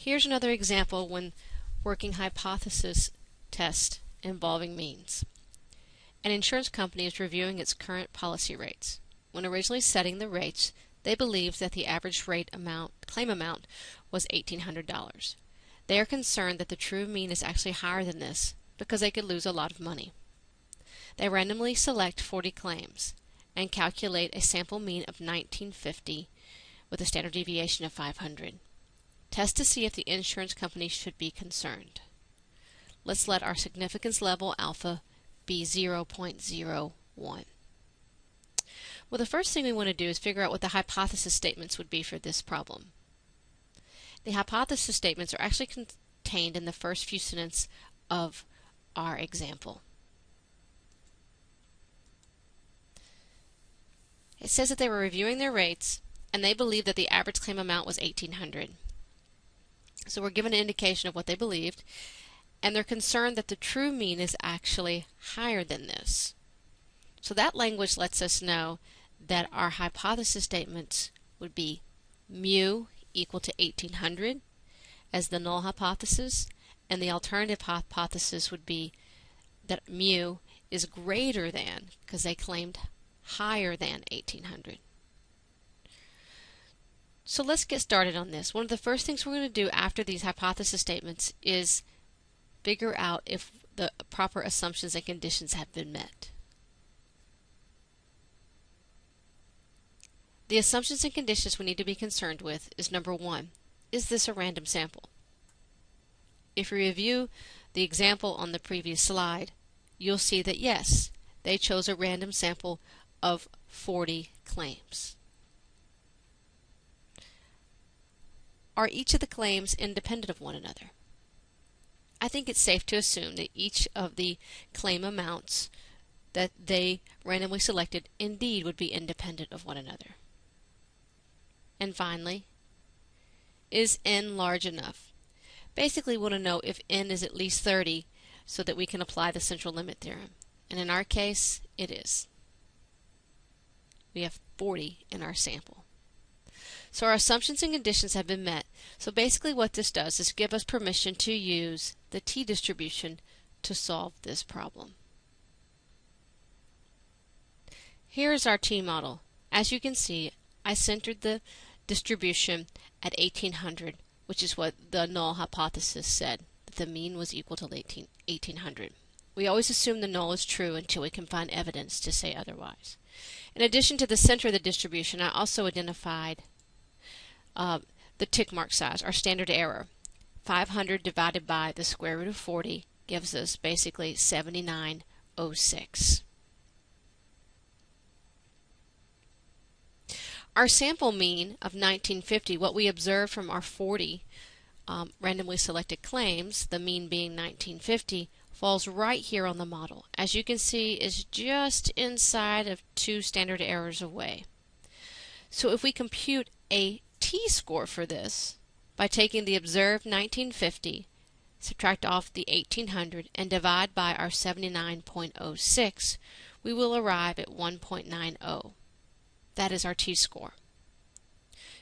Here's another example when working hypothesis test involving means. An insurance company is reviewing its current policy rates. When originally setting the rates, they believed that the average claim amount was $1,800. They are concerned that the true mean is actually higher than this because they could lose a lot of money. They randomly select 40 claims and calculate a sample mean of 1950 with a standard deviation of 500. Test to see if the insurance company should be concerned. Let's let our significance level alpha be 0.01. Well, the first thing we want to do is figure out what the hypothesis statements would be for this problem. The hypothesis statements are actually contained in the first few sentences of our example. It says that they were reviewing their rates and they believed that the average claim amount was $1,800. So we're given an indication of what they believed, and they're concerned that the true mean is actually higher than this. So that language lets us know that our hypothesis statements would be mu equal to 1,800 as the null hypothesis, and the alternative hypothesis would be that mu is greater than, because they claimed higher than 1,800. So let's get started on this. One of the first things we're going to do after these hypothesis statements is figure out if the proper assumptions and conditions have been met. The assumptions and conditions we need to be concerned with is number 1, is this a random sample? If we review the example on the previous slide, you'll see that yes, they chose a random sample of 40 claims. Are each of the claims independent of one another? I think it's safe to assume that each of the claim amounts that they randomly selected indeed would be independent of one another. And finally, is n large enough? Basically, we want to know if n is at least 30 so that we can apply the central limit theorem. And in our case, it is. We have 40 in our sample. So our assumptions and conditions have been met. So basically what this does is give us permission to use the t-distribution to solve this problem. Here is our t-model. As you can see, I centered the distribution at 1,800, which is what the null hypothesis said, that the mean was equal to 1,800. We always assume the null is true until we can find evidence to say otherwise. In addition to the center of the distribution, I also identified the tick mark size, our standard error. 500 divided by the square root of 40 gives us basically 7906. Our sample mean of 1950, what we observed from our 40 randomly selected claims, the mean being 1950, falls right here on the model. As you can see, is just inside of 2 standard errors away. So if we compute a t-score for this by taking the observed 1950, subtract off the 1800, and divide by our 79.06, we will arrive at 1.90. That is our t-score.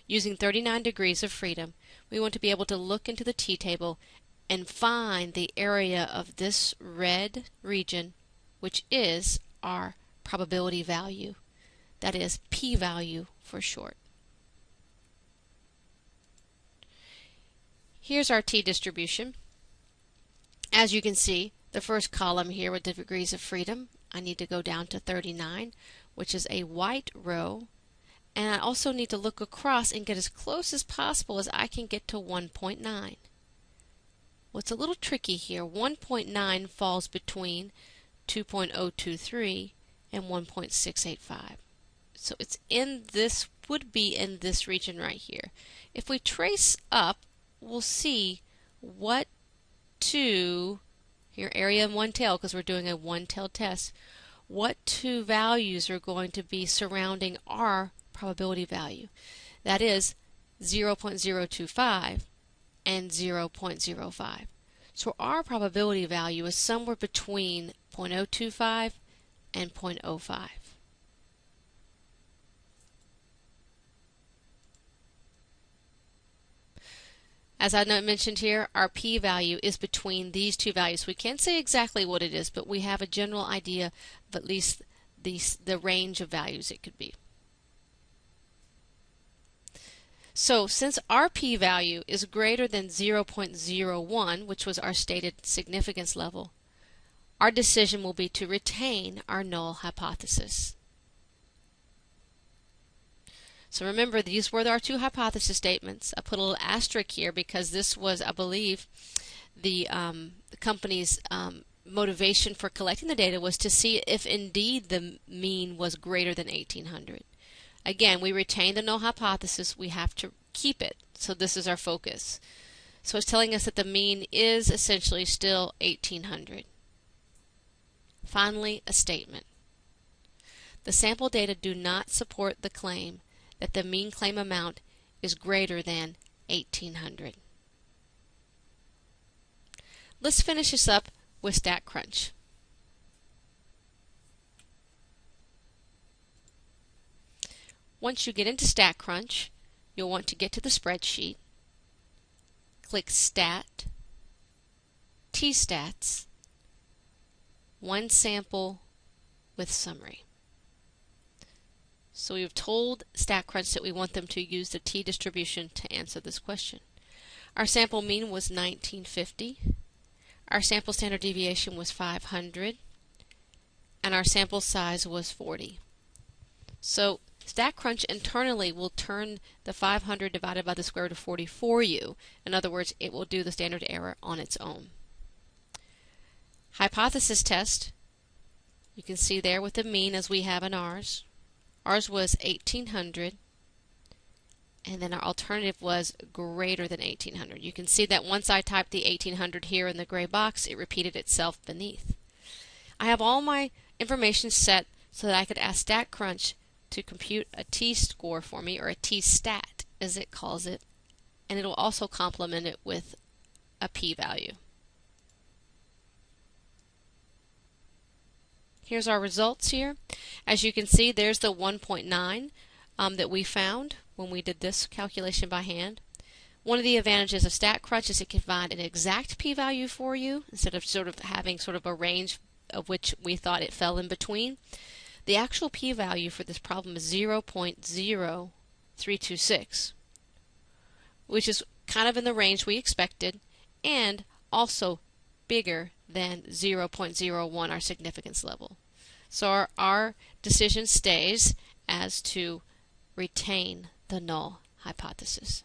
Using 39 degrees of freedom, we want to be able to look into the t-table and find the area of this red region, which is our probability value. That is p-value for short. Here's our t-distribution. As you can see, the first column here with the degrees of freedom, I need to go down to 39, which is a white row, and I also need to look across and get as close as possible as I can get to 1.9. What's a little tricky here, 1.9 falls between 2.023 and 1.685. So it's in this, would be in this region right here. If we trace up, we'll see what two, here area and one tail, because we're doing a one-tail test, what two values are going to be surrounding our probability value. That is 0.025 and 0.05. So our probability value is somewhere between 0.025 and 0.05. As I mentioned here, our p-value is between these two values. We can't say exactly what it is, but we have a general idea of at least the range of values it could be. So since our p-value is greater than 0.01, which was our stated significance level, our decision will be to retain our null hypothesis. So remember, these were our two hypothesis statements. I put a little asterisk here because this was, I believe, the company's motivation for collecting the data was to see if indeed the mean was greater than 1800. Again, we retain the null hypothesis. We have to keep it. So this is our focus. So it's telling us that the mean is essentially still 1800. Finally, a statement. The sample data do not support the claim that the mean claim amount is greater than 1800. Let's finish this up with StatCrunch. Once you get into StatCrunch, you'll want to get to the spreadsheet, click Stat, T-Stats, One Sample with Summary. So we've told StatCrunch that we want them to use the t-distribution to answer this question. Our sample mean was 1950, our sample standard deviation was 500, and our sample size was 40. So StatCrunch internally will turn the 500 divided by the square root of 40 for you. In other words, it will do the standard error on its own. Hypothesis test, you can see there with the mean as we have in ours. Ours was 1800, and then our alternative was greater than 1800. You can see that once I typed the 1800 here in the gray box, it repeated itself beneath. I have all my information set so that I could ask StatCrunch to compute a t-score for me, or a t-stat as it calls it, and it will also complement it with a p-value. Here's our results here. As you can see, there's the 1.9 that we found when we did this calculation by hand. One of the advantages of StatCrunch is it can find an exact p-value for you instead of having a range of which we thought it fell in between. The actual p-value for this problem is 0.0326, which is kind of in the range we expected, and also bigger than 0.01, our significance level. So our decision stays as to retain the null hypothesis.